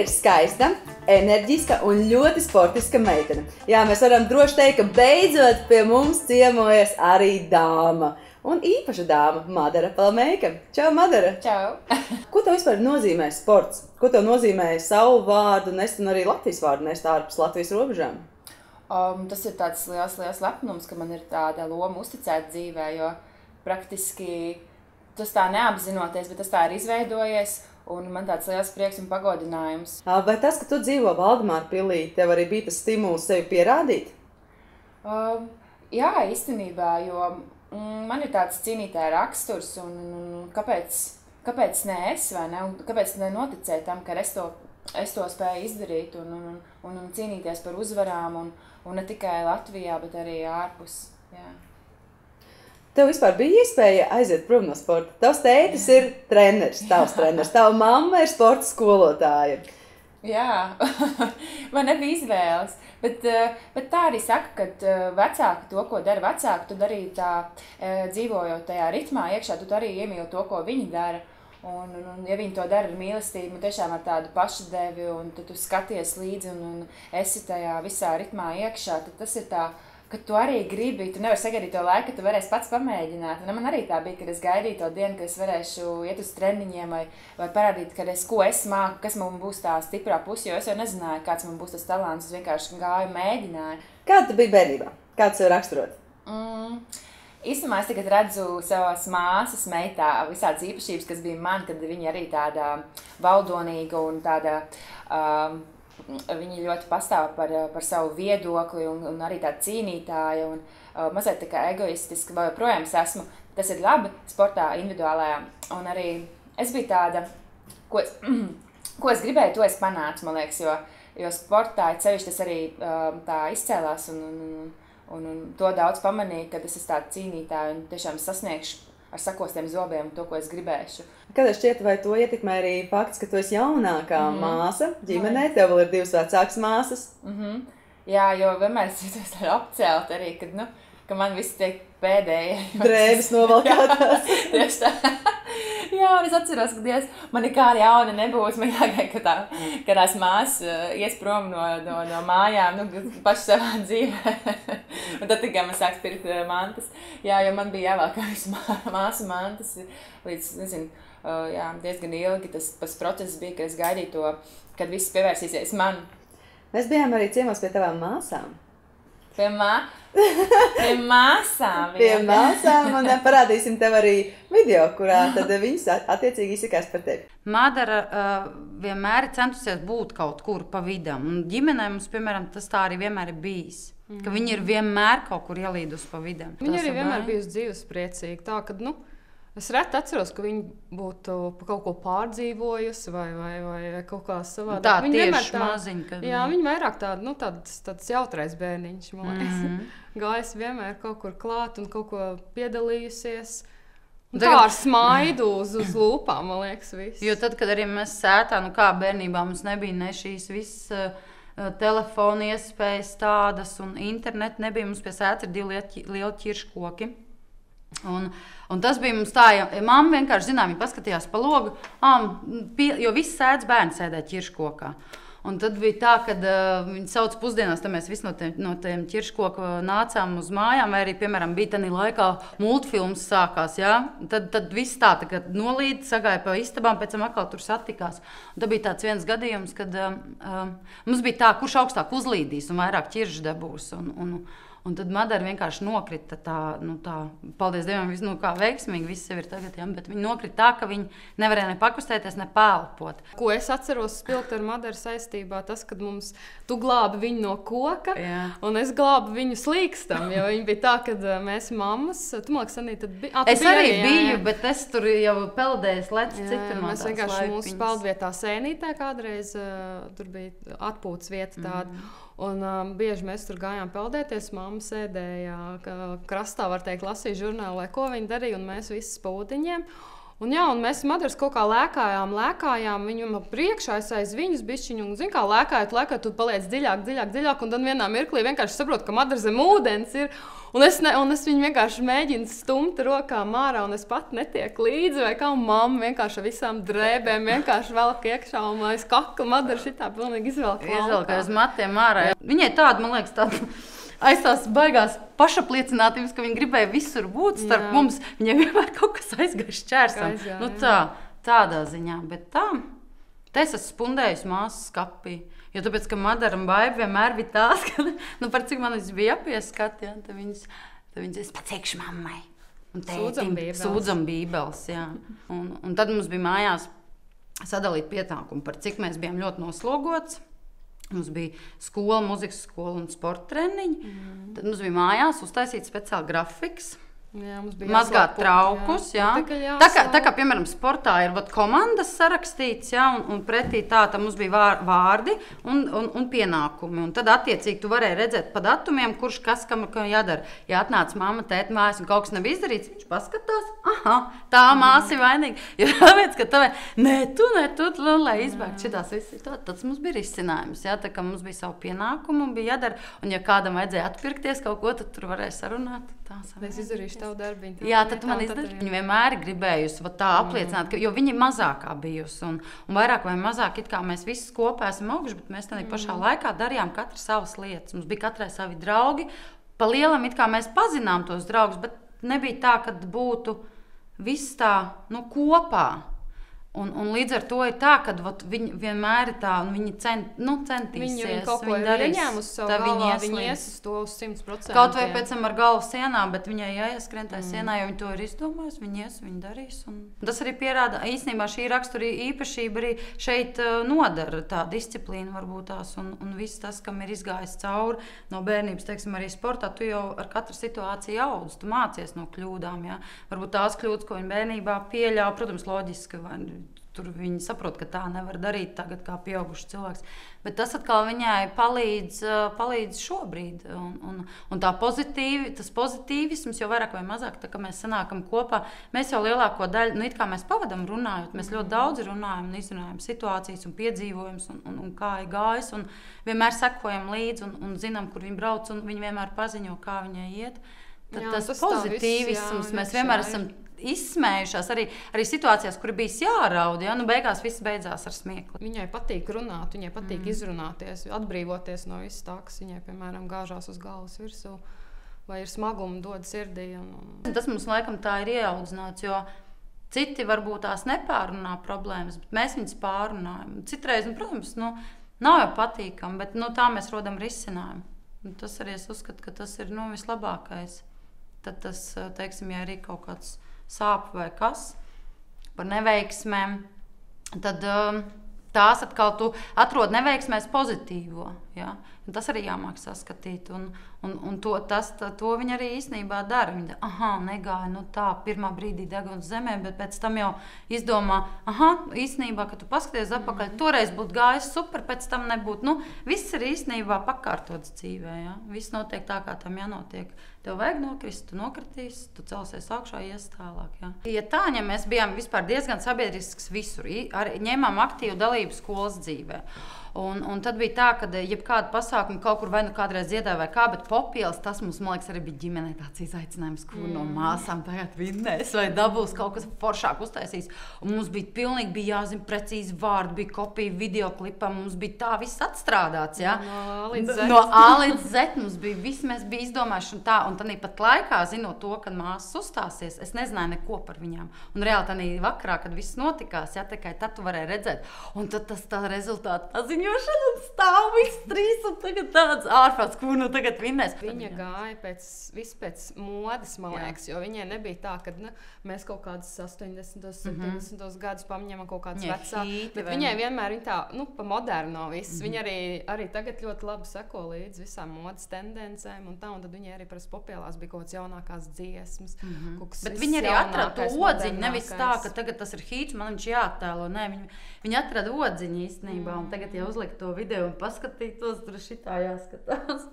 ir skaista, enerģiska un ļoti sportiska meitene. Jā, mēs varam droši teikt, ka beidzot pie mums ciemojas arī dāma. Un īpaša dāma, Madara Palmeika. Čau, Madara! Čau! Ko tev vispār nozīmē sports? Ko tev nozīmē savu vārdu nest un arī Latvijas vārdu nest ārpus Latvijas robežām? Tas ir tāds liels lepnums, ka man ir tāda loma uzticēta dzīvē, jo praktiski tas tā neapzinoties, bet tas tā ir izveidojies. Un man tāds liels prieks un pagodinājums. Vai tas, ka tu dzīvo Valdemāra pilī, tev arī bija tas stimuls sevi pierādīt? Jā, īstenībā, jo man ir tāds cīnītāja raksturs, un kāpēc ne es, vai ne? Un kāpēc nenoticēt tam, ka es to spēju izdarīt un cīnīties par uzvarām, un ne tikai Latvijā, bet arī ārpus. Jā. Tev vispār bija iespēja aiziet prom no sporta. Tavs tētis ir treneris, tava mamma ir sporta skolotāja. Jā, man nebija izvēles, bet tā arī saka, ka vecāki to, ko dara vecāki, tu darīji tā, dzīvojot tajā ritmā iekšā, tu arī iemīli to, ko viņi dara. Un ja viņi to dara ar mīlestību, tiešām ar tādu pašdevi, un tu skaties līdzi un esi tajā visā ritmā iekšā, tad tas ir tā, ka tu arī gribi, tu nevari sagaidīt to laiku, ka tu varēsi pats pamēģināt. Un man arī tā bija, kad es gaidīju to dienu, ka es varēšu iet uz treniņiem vai parādīt, ko es māku, kas man būs tā stiprā puse, jo es jau nezināju, kāds man būs tas talants, es vienkārši gāju, mēģināju. Kāda tu biji bērnībā? Kāds sev raksturot? Īstenībā es tagad redzu savas māsas meitā visādas īpašības, kas bija man, kad viņa arī tāda valdonīga un tāda... Viņi ļoti pastāv par savu viedokli un arī tāda cīnītāja un mazliet tā kā egoistiska, vai joprojām es esmu. Tas ir labi sportā, individuālajā. Un arī es biju tāda, ko es gribēju, to es panācu, man liekas, jo sportā cevišķi tas arī tā izcēlās un to daudz pamanīju, kad es esmu tāda cīnītāja un tiešām sasniegšu ar sakostiem zobiem to, ko es gribēšu. Kad es šķiet, vai to ietekmē arī fakts, ka tu esi jaunākā māsa ģimenē, tev vēl ir 2 vecākas māsas? Jā, jo vienmēr es jūtos tā apcelt arī, ka man viss tiek pēdējie. Drēbes novalkātās. Tieši tā. Jā, un es atceros, ka Dievs, man nekāda jauna nebūs. Man jāgaida, ka tās māsas ies prom no mājām, paši savā dzīvē. Un tad tikai man sāks pirkt mantas. Jā, jo man bija jāvēl kā visu māsu mantas līdz, nezinu, diezgan ilgi. Tas process bija, ka es gaidīju to, kad viss pievērsīsies man. Mēs bijām arī ciemos pie tavām māsām. Pie māsām. Pie māsām, un parādīsim tev arī video, kurā tad viņas attiecīgi izsakās par tevi. Madara vienmēr ir centusies būt kaut kur pa vidam, un ģimenē mums, piemēram, tas tā arī vienmēr ir bijis. Ka viņi ir vienmēr kaut kur ielīdus pa vidam. Viņi arī vienmēr bijusi dzīvespriecīgi, tā, ka, es reti atceros, ka viņi būtu kaut ko pārdzīvojusi vai kaut kā savādāk. Tā viņi tieši maziņa. Jā, viņi vairāk tāds jautrais bērniņš, man liekas. Gājis vienmēr kaut kur klāt un kaut ko piedalījusies. Tā ar smaidu uz lūpām, man liekas, viss. Jo tad, kad arī mēs sētā, kā bērnībā mums nebija ne šīs visas telefona iespējas tādas un internet nebija, mums pie sētas ir 2 lieli ķirškoki. Un tas bija mums tā, ja mamma vienkārši zinām, viņa paskatījās pa logu, jo viss sēdz bērni sēdēja ķirškokā. Un tad bija tā, kad viņi sauc pusdienās, tad mēs visi no tiem ķirškoku nācām uz mājām, vai arī, piemēram, bija tādā laikā multfilms sākās, jā? Tad viss tā, kad nolīd, sagāja pa istabām, pēc tam atkal tur satikās. Un tad bija tāds viens gadījums, kad mums bija tā, kurš augstāk uzlīdīs un vairāk ķiršu dabūs. Un tad Madara vienkārši nokrita tā, paldies Dievam, kā veiksmīgi viss sev ir tagad, ja, bet viņi nokrita tā, ka viņi nevarēja ne pakustēties, ne pēlpot. Ko es atceros spilgt ar Madaru saistībā, tas, kad tu glābi viņu no koka, jā. Un es glābu viņu slīkstam, jo viņi bija tā, kad mēs mammas, tu man liekas, Anī, tad bija... Es arī biju, bet es tur jau peldēju slēdz citur no mēs vienkārši mūsu peldvietā sēnītē kādreiz, tur bija atpūtas vieta tāda. Un bieži mēs tur gājām peldēties, mamma sēdēja krastā, var teikt, lasīja žurnālu, vai ko viņa darīja, un mēs visi pa ūdeņiem. Un mēs Madaras kaut kā lēkājām viņam priekšā, es aiz viņas bišķiņu, un zin kā lēkājot, tu paliec dziļāk, un tad vienā mirklī vienkārši saprotu, ka Madara zem ūdens ir, un es viņu vienkārši mēģinu stumt rokām ārā, un es pat netieku līdzi, vai kā mamma vienkārši ar visām drēbēm vienkārši velk iekšā, un aiz kakla Madara šitā pilnīgi izvelk aiz matiem ārā. Viņai tāda, man liekas, tāda aiz tās baigās pašapliecinātības, ka viņa gribēja visur būt starp mums. Viņai vienmēr kaut kas aizgāja šķērsam. Nu tādā ziņā. Bet tā es esmu spundējusi māsas skapī. Jo tāpēc, ka Madara un Baiba vienmēr bija tās, ka, par cik man viņas bija jāpieskat, ja, tad viņas es pateikšu mammai. Un tētim sūdzam bībeles, jā. Un tad mums bija mājās sadalīt pienākumu, par cik mēs bijām ļoti noslogots. Mums bija skola, muzikas skola un sporta treniņi. Tad mums bija mājās uztaisīt speciāli grafiks. Jā, mums bija mazgāt traukus, jā. Tā kā, piemēram, sportā ir komandas sarakstīts, jā, un pretī tā mums bija vārdi un pienākumi. Un tad, attiecīgi, tu varēji redzēt pa datumiem, kurš kas kam jādara. Ja atnāca mamma, tēta mājās un kaut kas nebija izdarīts, viņš paskatās, tā māsa ir vainīga. Jo tāpēc, ka tavai, tu, lai izbēgtu šitās visi. Tas mums bija risinājums, jā, tā kā mums bija savu pienākumu un bija jādara. Un ja kādam vajadzēja atpirkties kaut ko, tad tur varēja sarunāt. Es izdarīšu tavu darbiņu. Jā, tad tu man izdarīji. Viņa vienmēr ir gribējusi tā apliecināt, jo viņa ir mazākā bijusi. Un vairāk vai mazāk, it kā mēs visi kopā esam auguši, bet mēs tādā pašā laikā darījām katru savas lietas. Mums bija katrai savi draugi. Pa lielam, it kā mēs pazinām tos draugus, bet nebija tā, ka būtu viss tā, kopā. Un līdz ar to ir tā, ka viņi vienmēr ir tā, un viņi centīsies. Viņi kaut ko ieņēma uz savu galvā, viņi ies uz to uz 100%. Kaut vai pēc tam ar galvu sienā, bet viņai jāieskrien tajā sienā, jo viņi to ir izdomājusi, viņi ies, viņi darīs. Un tas arī pierāda, īstenībā šī rakstura īpašība arī šeit nodara tā disciplīna varbūt tās, un viss tas, kam ir izgājis cauri no bērnības, teiksim, arī sportā, tu jau ar katru situāciju audz, tu mācies no kļūdām, jā. Varbūt tās kļūdas, ko viņi bērnībā pieļauj, protams, loģiski, vai tur viņi saprot, ka tā nevar darīt tagad kā pieaugušs cilvēks. Bet tas atkal viņai palīdz šobrīd. Un tas pozitīvisms jau vairāk vai mazāk, tā kā mēs sanākam kopā, mēs jau lielāko daļu, it kā mēs pavadam runājot, mēs ļoti daudz runājam un izrunājam situācijas un piedzīvojums un kā ir gājis. Un vienmēr sekojam līdzi un zinām, kur viņi brauc, un viņi vienmēr paziņo, kā viņai iet. Tad tas pozitīvisms, mēs vienmēr esam izsmējušās arī situācijās, kur bijis jāraud, ja? Beigās viss beidzās ar smiekli. Viņai patīk runāt, viņai patīk izrunāties, atbrīvoties no viss tā, kas viņai, piemēram, gāžās uz galvas virsū, vai ir smaguma dod sirdī. Tas mums laikam tā ir ieaudzināts, jo citi varbūt tās nepārunā problēmas, bet mēs viņas pārunājam. Citreiz, protams, nav jau patīkami, bet tā mēs rodam risinājumu. Tas arī es uzskatu, ka tas ir vislabākais. Tad tas, teiksim, ja arī kaut kāds sāp vai kas par neveiksmēm, tad tās atkal tu atrod neveiksmēs pozitīvo. Ja? Tas arī jāmāk saskatīt. Un to viņa arī īstenībā dara. Viņa negāja tā pirmā brīdī deguns zemē, bet pēc tam jau izdomā, īstenībā, ka tu paskaties atpakaļ, toreiz būtu gājis super, pēc tam nebūtu. Viss ir īstenībā pakārtots dzīvē. Ja? Viss notiek tā, kā tam jānotiek. Tev vajag nokrist, tu nokritīs, tu celsies augšā, ies tālāk. Ja tā, ja mēs bijām vispār diezgan sabiedrisks visur, ņēmām aktīvu dalību skolas dzīvē. Un tad bija tā, ka jebkāda pasākuma kaut kur vai kādreiz dziedāja vai kā, bet popielas, tas mums, man liekas, arī bija ģimenei tāds izaicinājums, kur no māsām tagad vinnēs vai dabūs kaut kas foršāk uztaisīs. Un mums bija jāzina precīzi vārdi, bija kopija videoklipam, mums bija tā viss atstrādāts, ja? No A līdz Z mums bija viss, mēs bija izdomājuši un tā. Un tad pat laikā, zinot to, kad māsas uzstāsies, es nezināju neko par viņām. Un reāli tādā vakarā, kad viss notikās, ja, tikai tad tu varēji redzēt. Un tad tas tā rezultāti paziņošana un stāv viss trīs un tagad tāds ārprāts, kur tagad vinnēs. Viņa gāja pēc modes, man liekas, jo viņai nebija tā, ka mēs kaut kādus 80, 70 gadus paņemam kaut kādas vecās, bet viņai vienmēr viņa tā, pa moderno viss. Viņa arī tagad ļoti labi seko līdz visām modes tendencēm un tā, un tad viņa arī par popielās bija kaut kāds jaunākās dziesmas. Bet viņi arī atrada to odziņu, nevis tā, ka tagad tas ir hīts, man viņš jāattēlo. Nē, viņi atrada odziņu īstenībā, un tagad jau uzlikt to video un paskatītos, tur šitā jāskatās.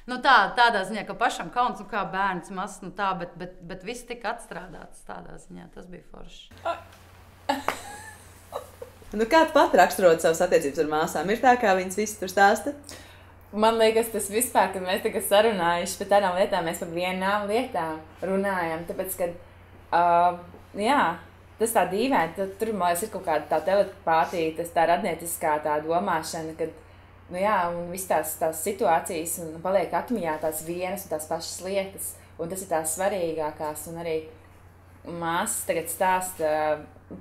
Nu tādā ziņā, ka pašam kauns, kā bērns mazs, bet viss tika atstrādāts tādā ziņā, tas bija forši. Kā tu pat raksturot savas attiecības ar māsām? Ir tā, kā viņas visi tur stāsta? Man liekas, tas vispār, kad mēs tagad sarunājuši par tādām lietām, mēs par vienām lietām runājam, tāpēc, ka, tas tā dīvaini, tur, man liekas, ir kaut kāda tā telepātija, tas tā radnieciskā tā domāšana, kad, un viss tās situācijas un paliek atmiņā tās vienas un tās pašas lietas, un tas ir tās svarīgākās, un arī māsas tagad stāsta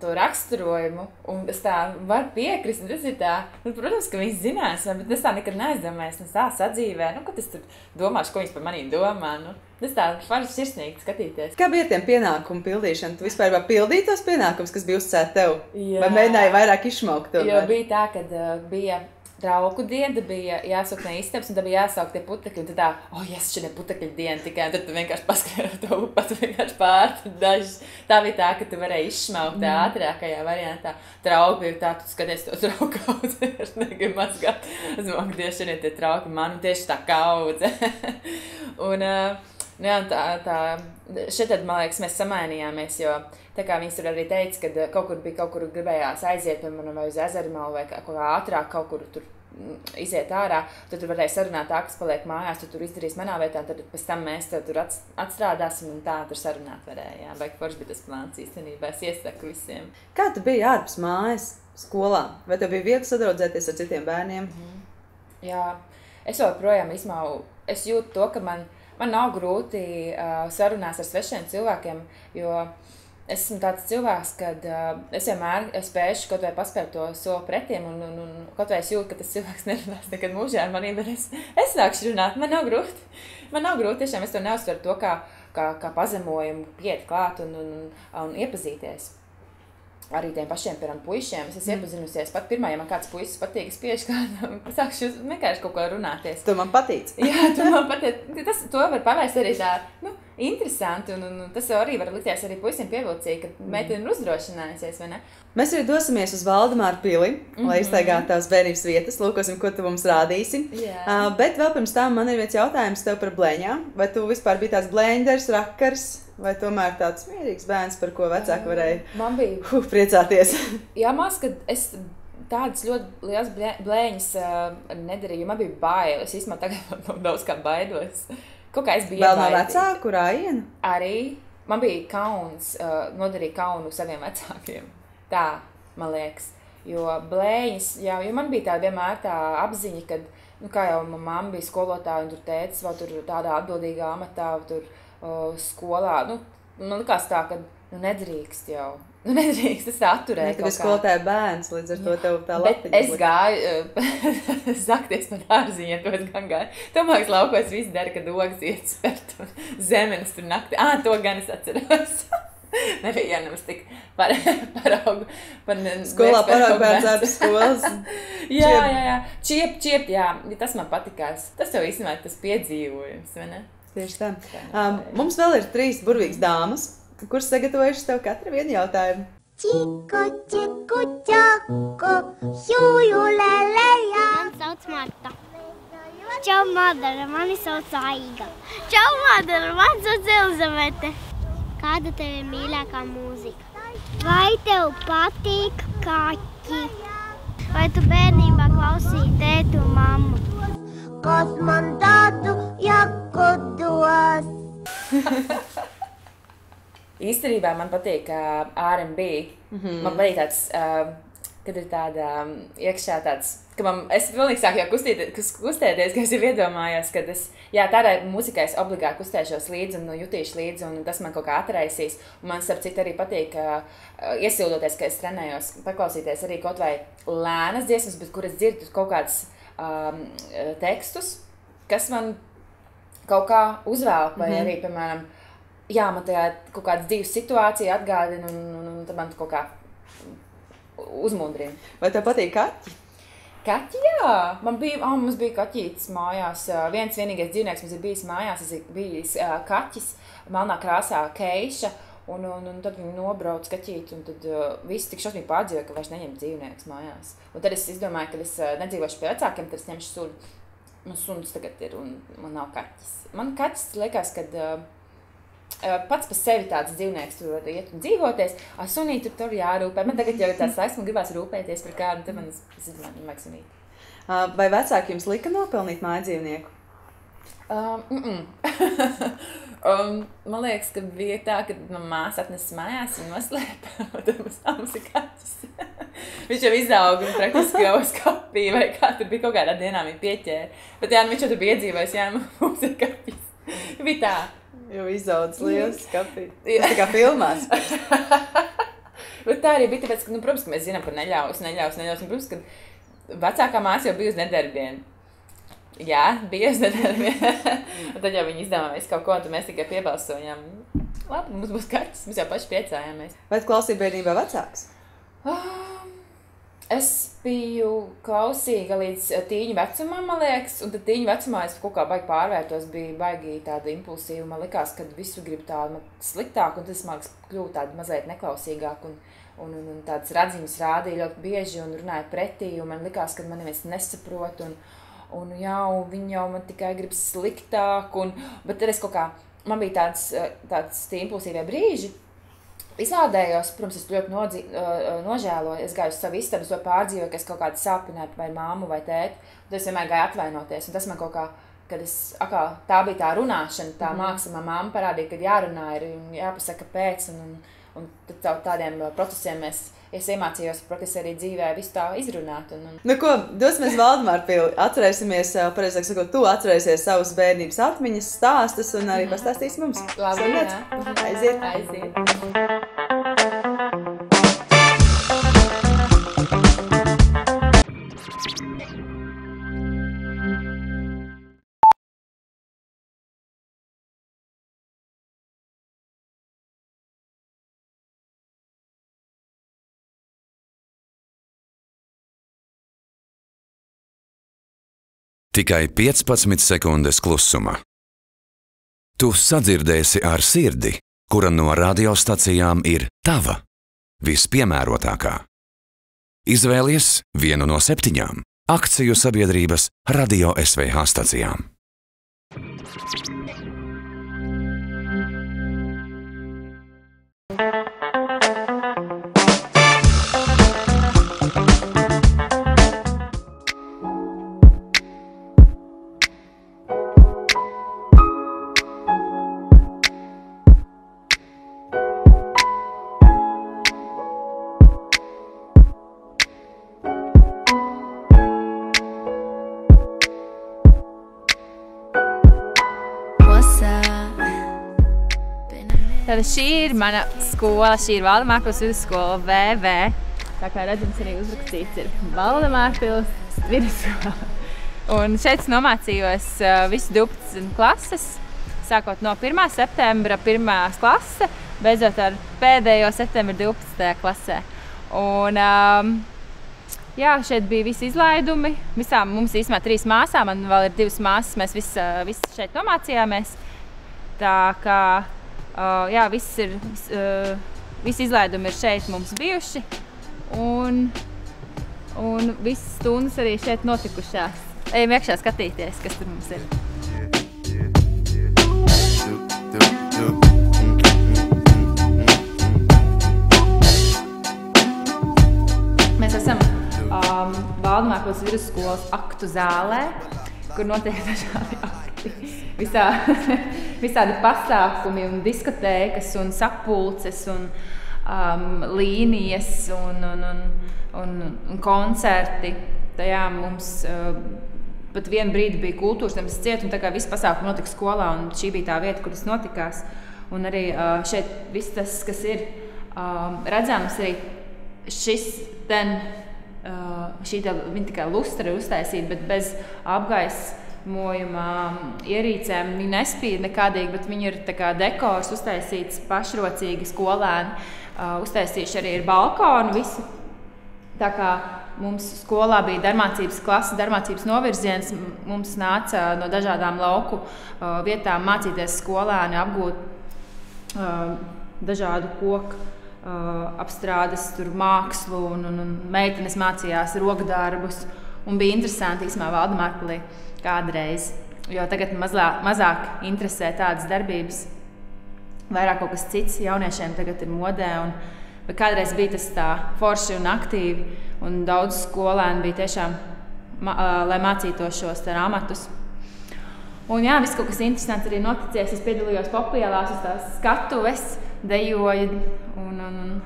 to raksturojumu, un es tā varu piekrist, un tas ir tā, protams, ka viņas zinās, bet es tā nekad neaizdomājos, un tā sadzīvē, kad es tur domāšu, ko viņas par manī domā, tas tā forši sirsnīgi skatīties. Kā bija ar tiem pienākumu pildīšanu? Tu vispār pildīji tos pienākumus, kas bija uzcēti tev? Vai mēģināji vairāk izšmaukt to? Jo bija tā, kad bija trauku diena, bija jāsaukt no istabas, un tad bija jāsaukt tie putekļi, un tad tā, šodien putekļu diena tikai, un tad tu vienkārši paskrēji ar to upat, vienkārši pārti dažas. Tā bija tā, ka tu varēji izšmaukt tā ātrākajā variantā. Trauki ir tā, tu skaties to trauku kaudzi, es negribu mazgāt. Es domāju, tieši šodien tie trauki man, un tieši tā kaudze. Un, šeit, man liekas, mēs samainījāmies, jo tā kā viņas tur arī teica, ka kaut kur gribējās aiziet, piemēram, vai uz ezermalu, vai kaut kā ātrāk kaut kur tur iziet ārā, tad tur varēja sarunāt tā, kas paliek mājās, tu tur izdarīs manā vietā, tad pēc tam mēs tev tur atstrādāsim un tā tur sarunāt varēja. Vai forši bija tas plāns īstenībā, es iesaku visiem. Kā tu biji ārpus mājas skolā? Vai tev bija viegli sadraudzēties ar citiem bērniem? Jā, es joprojām es jūtu to, ka man nav grūti sarunās ar svešiem cilvēkiem, jo es esmu tāds cilvēks, kad es vienmēr spēšu kaut vai paspērt to soli pretim un kaut vai es jūtu, ka tas cilvēks nerunās nekad mūžā ar manī, bet es sākšu runāt, man nav grūti, tiešām es to neuztveru to kā pazemojumu, piet klāt un iepazīties. Arī tiem pašiem puišiem. Es iepazinusies pat pirmā, ja man kāds puisis patīk, es piešu kādam, sākšu vienkārši kaut ko runāties. Tu man patīc. Jā, tu man patīc. To var pavērst arī tā, interesanti, un tas arī var likties arī puisim pievilcīgi, ka meitene ir uzdrošinājusies, vai ne? Mēs arī dosimies uz Valdemāru pili, lai iztaigātu tās bērnības vietas, lūkosim, ko tu mums rādīsi. Bet vēl pirms tam man ir viens jautājums tev par blēņām. Vai tu vispār biji tās blēņders, rakars, vai tomēr tāds mierīgs bērns, par ko vecāki varēja priecāties? Jā, kad es tādas ļoti liels blēņas nedarīju, man bija bail. Es īstenībā tagad daudz kā baidos. Kaut kā es biju vēl no vecāku rājienu? Arī. Man bija kauns, nodarīja kaunu saviem vecākiem. Tā, man liekas. Jo blēņas, jo man bija tā vienmēr tā apziņa, kad, kā jau mamma bija skolotāja un tur tētis vēl tur tādā atbildīgā amatā, tur skolā. Man likās tā, ka nedrīkst jau. Nedrīkst, tas tā atturēja kaut kā. Tu biji skolotāja bērns, līdz ar to tev tā latiņa. Bet es gāju zakties par ārziņiem, to es gan gāju. Tomēr laukos viss dara, kad ogas iet spērt un zemenes tur naktī. To gan es atceros. Nebija nemaz tik paraugu. Skolā paraugu bērns ārpus skolas. Jā. Čiep, jā. Tas man patikās. Tas jau īstenībā tas piedzīvojums, vai ne? Tieši tā. Mums vēl ir 3 burvīgas dāmas, kuras sagatavojušas tev katra vienu jautājumu. Čiko, čiko, čako, jūlēlējā. Mani sauc Marta. Čau, Madara, mani sauc Aiga. Čau, Madara, mani sauc Elizabete. Kāda tev ir mīļākā mūzika? Vai tev patīk kaķi? Vai tu bērnībā klausīji tētu un mammu? Kas man tādu jakodos? Īstenībā man patīk R&B. Man patīk tāds, kad ir tāda iekšā tāds, ka es pilnīgi sāku jau kustēties, ka es jau iedomājos, ka tādai mūzikai es obligāti kustēšos līdzi un jutīšu līdzi, un tas man kaut kā atraisīs. Un man starp citu arī patīk iesildoties, ka es trenējos, paklausīties arī kaut vai lēnas dziesmas, bet kur es dzirdu kaut kādus tekstus, kas man kaut kā uzvēl, vai arī, piemēram, man tajā kaut kādas dzīves situācija atgādina un tad man kaut kā uzmundrina. Vai tev patīk kaķi? Kaķi, jā. Mums bija kaķītis mājās. Vienīgais dzīvnieks mums ir bijis mājās. Tas ir bijis kaķis, melnā krāsā keiša. Un tad viņi nobrauc kaķīti, un tad visi tik šausmīgi pārdzīvoja, ka vairs neņem dzīvnieks mājās. Un tad es izdomāju, ka es nedzīvošu pie vecākiem, tad es ņemšu suni. Man suns tagad ir, un man nav kaķis. Man kaķis liekas, kad pats par sevi tāds dzīvnieks tur var iet un dzīvoties, sunīti tur jārūpē. Man tagad jau ir tāds laiks, man gribās rūpēties par kādu, tad man es izdomāju, man vajag sunīti. Vai vecāki jums lika nopelnīt mājdzīvnieku? Man liekas, ka bija tā, ka māsa atnesis mājās un noslēpa, un tad mums ir kaķis. Viņš jau izauga un praktiski jau skapī, vai kā tur bija kaut kādā dienā viņa pieķēra. Bet jā, viņš jau tur bija iedzīvojis, jā, mums ir kaķis. Bija tā. Jau izaudzis liels skapī. Tā kā filmās. Bet tā arī bija tāpēc, ka, protams, ka mēs zinām par neļaus. Un, protams, ka vecākā māsa jau bija uz nedarbiem. Jā, bija uz nedarbiem. Un tad jau viņi izdomāja kaut ko, un tad mēs tikai piebalsojām. Labi, mums būs kaķis, mēs jau paši priecājāmies. Vai tu klausīji bērnībā vecāks? Es biju klausīga līdz tīņu vecumam, man liekas, un tad tīņu vecumā es kaut kā baigi pārvērtos, bija baigi tāda impulsīva. Man likās, ka visu grib tādu sliktāk, un tas man kļuva tāda mazliet neklausīgāk, un tādas radziņas rādīja ļoti bieži un runāja pretī, un man likās, ka man neviens nesaprot, un viņi jau man tikai grib sliktāk, bet tad es kaut kā, man bija tāds impulsīvie brīži. Izlādējos, protams, es ļoti nožēloju, es gāju uz savu istabu, es to pārdzīvoju, ka es kaut kādu sāpinātu vai māmu vai tēti, tad es vienmēr gāju atvainoties, un tas man kaut kā, kad tā bija tā runāšana, tā māksla, man māma parādīja, kad jārunā ir un jāpasaka pēc, un tad tādiem procesiem es iemācījos, protams, arī dzīvē visu tā izrunāt. Nu ko, dosimies Valdemārpili, atcerēsimies, pareizāk sakot, tu atcerēsies savus bērnības atmiņas, stāstus un arī pastāstīsi mums. Labi, jā. Aiziet. Tikai 15 sekundes klusuma. Tu sadzirdēsi ar sirdi, kura no radiostacijām ir tava, vispiemērotākā. Izvēlies vienu no 7 akciju sabiedrības Radio SVH stacijām. Tātad šī ir mana skola, šī ir Valdemārpils vidusskola VV. Tā kā redzams arī uzrakstīts ir Valdemārpils vidusskola. Un šeit es nomācījos visu 12 klases, sākot no 1. septembra 1. klase, beidzot ar pēdējo septembra 12. klasē. Un jā, šeit bija visi izlaidumi. Visām mums īstumā 3 māsām, man vēl ir 2 māsas, mēs visi šeit nomācījāmies. Tā kā jā, visi izlaidumi ir šeit mums bijuši, un visas stundas arī šeit notikušās. Ejam iekšā skatīties, kas tur mums ir. Mēs esam Valdemārpils vidusskolas aktu zālē, kur notiek dažādi akti. Visādi pasākumi un diskotēkas un sapulces un līnijas un koncerti. Tajā mums pat vienu brīdi bija kultūras nams ciet, un tā kā visi pasākumi notika skolā, un šī bija tā vieta, kur tas notikās. Un arī šeit viss tas, kas ir redzams, arī šis šī viņa tikai lustra ir uztaisīta, bet bez apgaismojuma ierīcēm viņa nespīd nekādīgi, bet viņa ir tā kā dekors uztaisīts pašrocīgi skolēni. Uztaisījuši arī ir balkonu visi. Tā kā mums skolā bija darbmācības klase, darbmācības novirziens, mums nāca no dažādām lauku vietām mācīties skolēni, apgūt dažādu koku apstrādes, mākslu, un meitenes mācījās rokdarbus. Un bija interesanti īstenībā Valdemārpilī kādreiz, jo tagad mazāk interesē tādas darbības. Vairāk kaut kas cits jauniešiem tagad ir modē. Bet kādreiz bija tas tā forši un aktīvi, un daudz skolēni bija tiešām, lai mācītos šos amatus. Un jā, viss kaut kas interesants arī noticies. Es piedalījos Popielās uz tās skatuves, dejoju un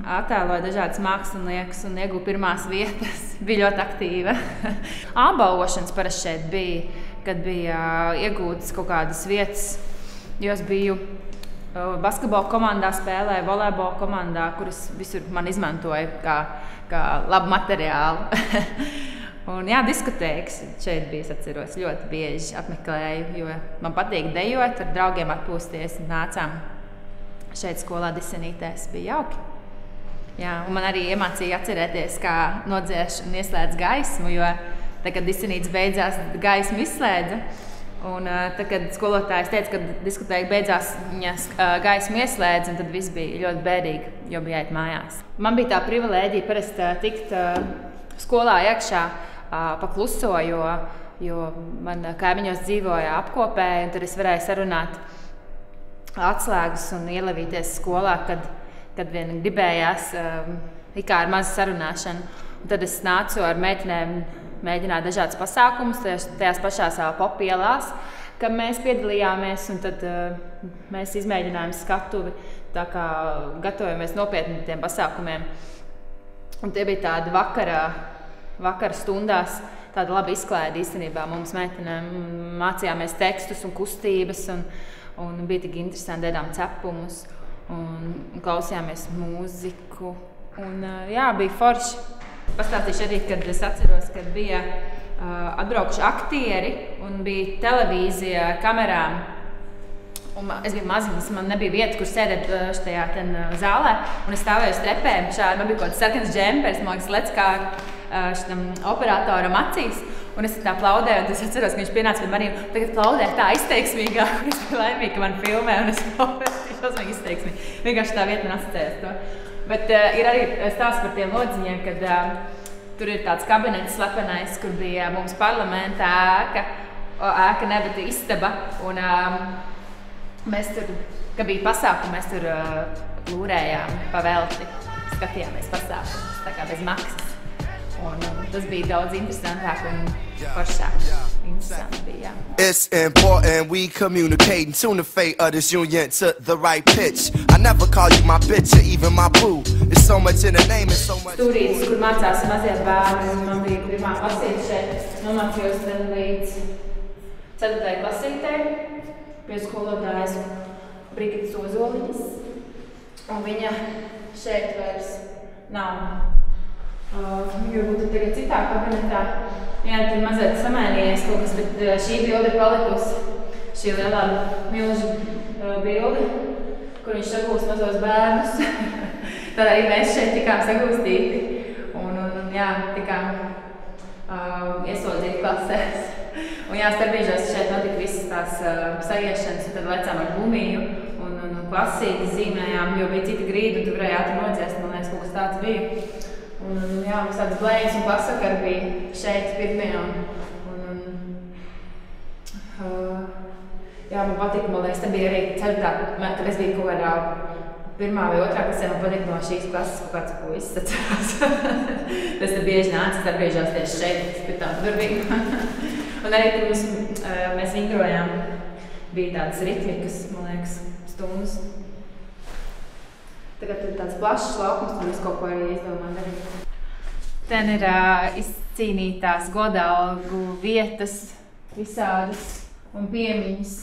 attēloju dažādas māksliniekus un ieguvu pirmās vietas. Bija ļoti aktīva. Apbalvošanas parasti šeit bija, kad bija iegūtas kaut kādas vietas, jo es biju basketbola komandā, spēlēju volejbola komandā, kuras visur man izmantoja kā labu materiālu. Un jā, diskotēkas šeit bija, es atceros, ļoti bieži apmeklēju, jo man patīk dejot, ar draugiem atpūsties, nācām šeit skolā disenītēs, bija jauki. Jā, un man arī iemācīja atcerēties, kā nodzēš un ieslēdz gaismu, jo tad, kad disenītes beidzās, gaismu izslēdza. Un tad, kad skolotājs teica, ka diskotēka beidzās, viņas gaismu ieslēdza, un tad viss bija ļoti bēdīgi, jo bija jāiet mājās. Man bija tā privilēģija parasti tikt skolā iekšā pa kluso, jo man kaimiņos dzīvoja apkopēji, un tad es varēju sarunāt atslēgas un ielavīties skolā, kad vien gribējās ikā ar mazu sarunāšanu. Un tad es nācu ar meitenēm, mēģināju dažādas pasākumus, tajās pašās Popielās, kad mēs piedalījāmies, un tad mēs izmēģinājām skatuvi, tā kā gatavojamies nopietni tiem pasākumiem. Un tie bija tādi vakara stundās, tāda laba izklaide īstenībā mums meitenēm. Mācījāmies tekstus un kustības, un bija tik interesanti, ēdām cepumus, un klausījāmies mūziku. Un jā, bija forši. Pastāstīšu arī, kad es atceros, kad bija atbraukuši aktieri un bija televīzija ar kamerām. Un es biju maziņas, man nebija vieta, kur sēdēt šajā zālē, un es stāvēju uz trepēm. Man bija kaut kāds sarkans džempers, man liekas, lec kā šitam operatoram acīs. Un es tā plaudēju, un es atceros, ka viņš pienāca pie maniem, tagad plaudē tā izteiksmīgāk. Es biju laimīga, ka man filmē, un es plaudēju šausmīgi izteiksmīgi. Vienkārši tā vieta man asociējas to. Bet ir arī stāsts par tiem lodziņiem, kad tur ir tāds kabinets slepenais, kur bija mums parlamenta ēka ne, bet istaba. Un mēs tur, kad bija pasākumi, mēs tur lūrējām pavelti, skatījāmies pasākumus, tā kā bez maksas. Un tas bija daudz interesantāk un foršāk. Interesanti bija, jā. It's important we communicate and tune the fate of this union to the right pitch. I never call you my bitch or even my boo. There's so much in the name and so much. Stūrītis, kur mācās mazie bērni, man bija pirmā klasīte šeit. Nomācījos tad līdz 4. klasītē pie skolotājas Brigitas Ozoliņas. Un viņa šeit vairs nav. Jo būtu tagad citā kabinetā. Jā, tad mazliet samēnījies kaut kas, bet šī bilde ir palikusi. Šī lielā milža bilde, kur viņš sagūst mazos bērnus. Tad arī mēs šeit tikām sagūstīti. Un jā, tikām ieslodzīti klasēs. Un jā, starpbrīžos šeit notika visas tās saiešanas, un tad lecām ar gumiju un klasīti zīmējām, jo bija cita grīda, un tu varēji ātri nodziest, man liekas, kaut kas tāds bija. Un jā, mums tāds blēņas un pasakari bija šeit pirmie. Jā, man patika, man liekas, te bija arī ceturtā, kad es biju kaut kādā 1. vai 2. klasē, man patika no šīs klases kaut kāds puisis, atceros. Tas te bieži nāca, starpbrīžos tieši šeit, pie tā durvīm. Un arī tur mēs vingrojām, bija tādas ritmikas, man liekas, stundas. Tagad ir tāds plašs laukums, tur es kaut ko arī izdomāju darīt. Ten ir izcīnītās godalgu vietas visādas un piemiņas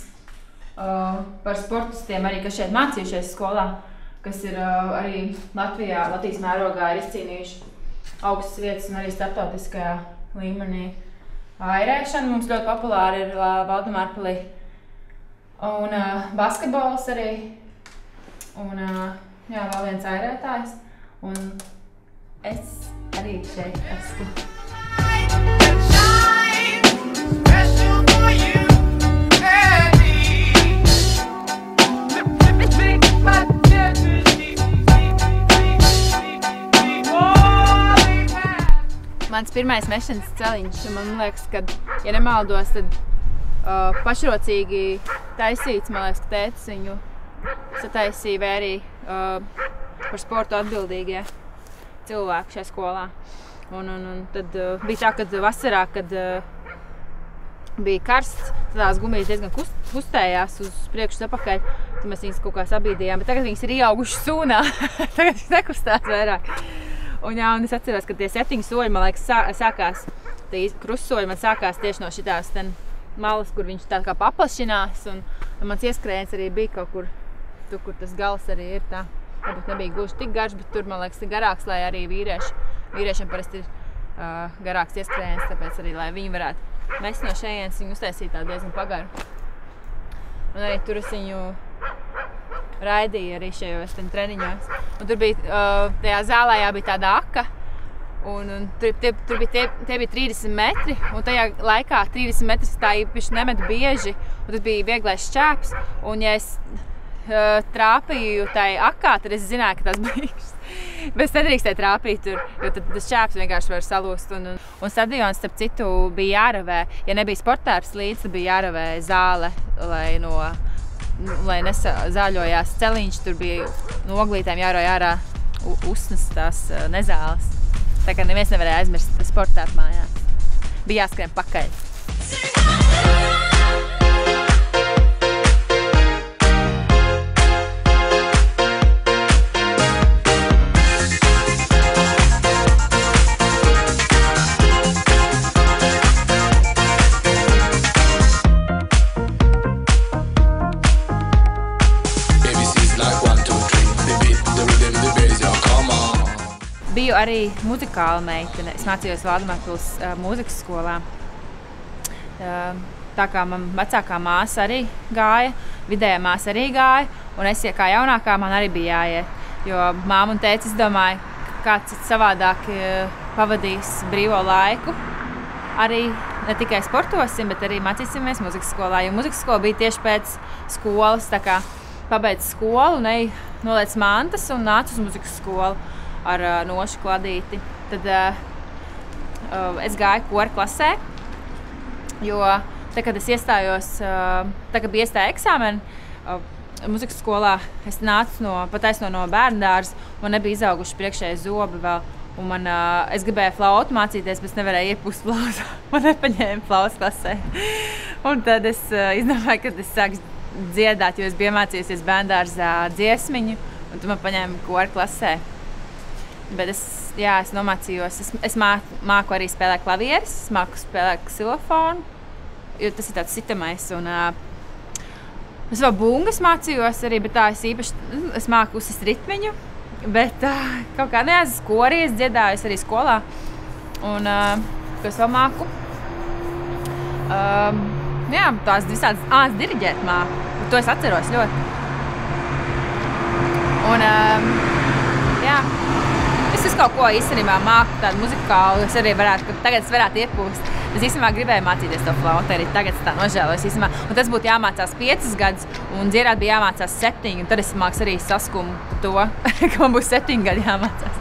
par sportistiem, arī, kas šeit mācījušies skolā, kas ir arī Latvijas mērogā ir izcīnījuši augstas vietas un arī starptautiskajā līmenī. Airēšana mums ļoti populāra ir Valdemārpilī. Un basketbols arī. Un jā, vēl viens airētājs, un es arī šeit esmu. mans pirmais mešanas celiņš. Man liekas, ka, ja nemaldos, tad pašrocīgi taisīts, man liekas, ka tētis viņu sataisīja vai arī par sportu atbildīgie cilvēki šajā skolā. Un tad bija tā, kad vasarā, kad bija karsts, tādās gumijas diezgan kustējās uz priekšu apakaļ, tad mēs viņas kaut kā sabīdījām, bet tagad viņas ir ieaugušas sūnā, tagad viņas nekustās vairāk. Un es atceros, ka tie 7 soļi, man liekas, sākās, tie krustsoļi man sākās tieši no šitās malas, kur viņš tā kā paplašinās, un mans ieskrējiens arī bija kaut kur, tur, kur tas gals arī ir tā. Varbūt nebija gluži tik garš, bet tur, man liekas, ir garāks, lai arī vīriešiem parasti ir garāks ieskrējiens, tāpēc arī, lai viņi varētu mest no šejienes, viņu uztaisīja tā diezgan pagaru. Un arī tur es viņu raidīju arī šajos treniņos. Un tur bija, tajā zālē bija tāda aka, un tur bija 30 metri, un tajā laikā 30 metrus tā īpaši nemetu bieži, un tad bija vieglais šķēps, un ja es trāpīju tai akā, tad es zināju, ka tas beigas. Bet es nedrīkstēju trāpīt tur, jo tad tas šķēps vienkārši var salūst. Un stadions, starp citu, bija jāravē. Ja nebija sportērs līdz, tad bija jāravē zāle, lai nezāļojās celiņš. Tur bija no oglītēm jāroja ārā usnas tās nezāles. Tā kā neviens nevarēja aizmirst sportēt mājās. Bija jāskrien pakaļ. Biju arī muzikāla meitene. Es mācījos Valdemārpils mūzikas skolā. Tā kā man vecākā māsa arī gāja, vidējā māsa arī gāja, un es, kā jaunākā, man arī bija jāiet. Jo māma un tētis domāja, ka kāds savādāk pavadīs brīvo laiku. Arī ne tikai sportosim, bet arī mācīsimies mūzikas skolā. Jo mūzikas skola bija tieši pēc skolas, tā kā pabeidz skolu un noliec mantas un nāc uz mūzikas skolu ar nošu kladīti. Tad es gāju kora klasē, jo tā, kad es iestājos, tā, kad bija iestāja eksāmeni, mūzikas skolā es nācu no bērndārza, man nebija izauguši priekšēji zobi vēl, un es gribēju flautu mācīties, bet es nevarēju iepūst flautu. Man nepaņēma flautas klasē. Un tad es izdomāju, kad es sāku dziedāt, jo es biju mācījusies bērndārzā dziesmiņu, un tad man paņēma kora klasē. Bet es nomācījos, es māku arī spēlēt klavieres, es māku spēlēt ksilofonu, jo tas ir tāds sitamais. Un, es vēl bungas mācījos arī, bet tā es māku uzsist ritmiņu, bet kaut kā neaiz korī es dziedāju arī skolā. Un, ko es vēl māku? Tās visādas diriģēt māku, to es atceros ļoti. Un, es kaut ko īstenībā māku tādu muzikālu, tagad es varētu iepūst. Es īstenībā gribēju mācīties to flautu, arī tagad tā nožēlojas īstenībā. Un tas būtu jāmācās 5 gadus, un dziedāt bija jāmācās 7, un tad es māks arī saskumu to, ka man būs 7 gadi jāmācās.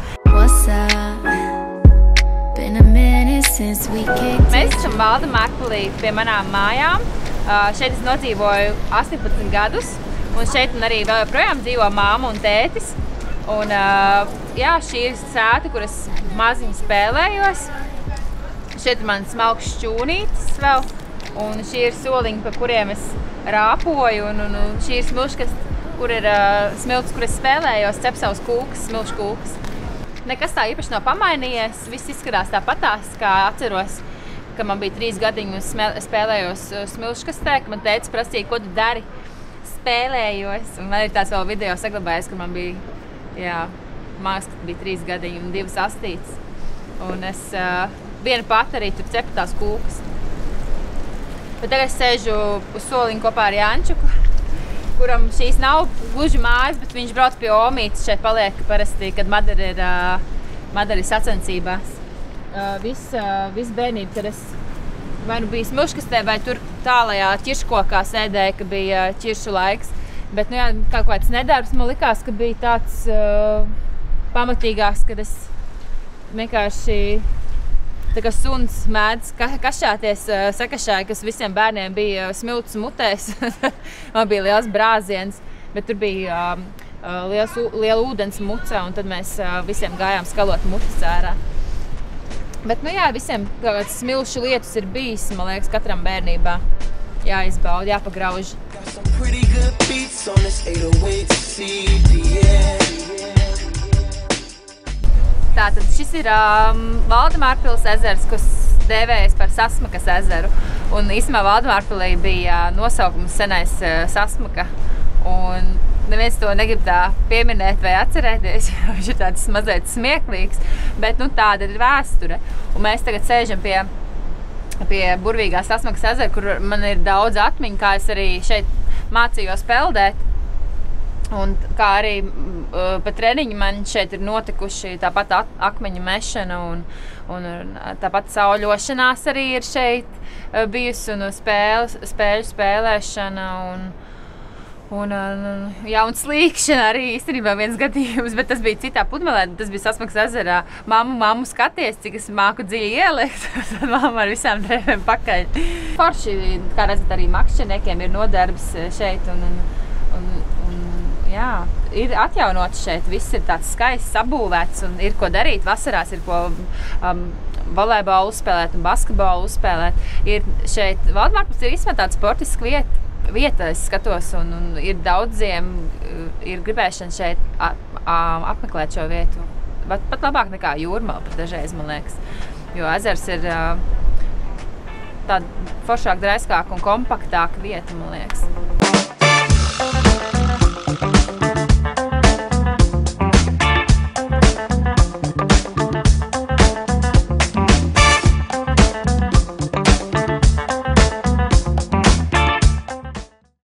Mēs esam Valdemārpilī pie manām mājām. Šeit es nodzīvoju 18 gadus, un šeit arī vēl joprojām dzīvo māma un tētis. Un, šī ir sēta, kur es maziņi spēlējos. Šeit ir mans smalks šķūnītis vēl. Un šī ir soliņi, pa kuriem es rāpoju. Un šī ir smilškaste, kur ir smilts, kur es spēlējos, cep savus kūkas, smilšu kūkas. Nekas tā īpaši nav pamainījies. Viss izskatās tāpatās, kā atceros, ka man bija 3 gadiņi un spēlējos smilškastē, ka man tētis prasīja, ko tu dari. Spēlējos. Un man ir tāds vēl video saglabājies, ka man bija māks, kad bija 3 gadiņi un 2 astītes. Un es viena pati arī tur cepu tās kūkas. Bet tagad es sēžu uz soliņu kopā ar Jančuku, kuram šīs nav gluži mājas, bet viņš brauc pie omītes. Šeit paliek parasti, kad Madara ir sacensībās. Visu bērnību, kad es vai nu biju smilškastē, vai tur tālajā ķirškokā sēdēju, ka bija ķiršu laiks. Bet, kaut kāds nedarbs man likās, ka bija tāds pamatīgāks, kad es vienkārši tā kā suns mēdz kašķāties sakašāji, kas visiem bērniem bija smilts mutēs. Man bija liels brāziens, bet tur bija liela ūdens muca, un tad mēs visiem gājām skalot mutas ārā. Bet, nu jā, visiem kāds smilšu lietus ir bijis, man liekas, katram bērnībā jāizbauda, jāpagrauž. Tātad šis ir Valdemārpils ezers, kas dēvējas par Sasmakas ezeru. Un īstenībā Valdemārpilī bija nosaukums senais Sasmaka. Un neviens to negrib tā pieminēt vai atcerēties, jo viņš ir tāds mazliet smieklīgs. Bet nu, tāda ir vēsture. Un mēs tagad sēžam pie burvīgā Sasmakas ezera, kur man ir daudz atmiņu, kā es arī šeit mācījos peldēt. Un kā arī pa treniņu man šeit ir notikuši tāpat akmeņu mešana un tāpat sauļošanās arī ir šeit bijusi un spēļu spēlēšana un slīkšana arī īstenībā viens gadījums, bet tas bija citā Pudmelē, tas bija Sasmakas ezerā. Mammu skaties, cik es māku dziļi ielikt, tad mamma ar visām drēbēm pakaļ. Forši, kā redzat, arī makšķerniekiem ir nodarbs šeit un jā, ir atjaunots šeit, viss ir tāds skaists, sabūvēts un ir ko darīt. Vasarās ir ko volejbolu uzspēlēt un basketbolu uzspēlēt. Ir šeit, Valdemārpils ir īstenībā tāds sportisks vieta, es skatos, un ir daudziem ir gribēšana šeit apmeklēt šo vietu. Pat labāk nekā Jūrmala, pat dažreiz, man liekas. Jo ezers ir tāda foršāk, draiskāk un kompaktāk vieta, man liekas.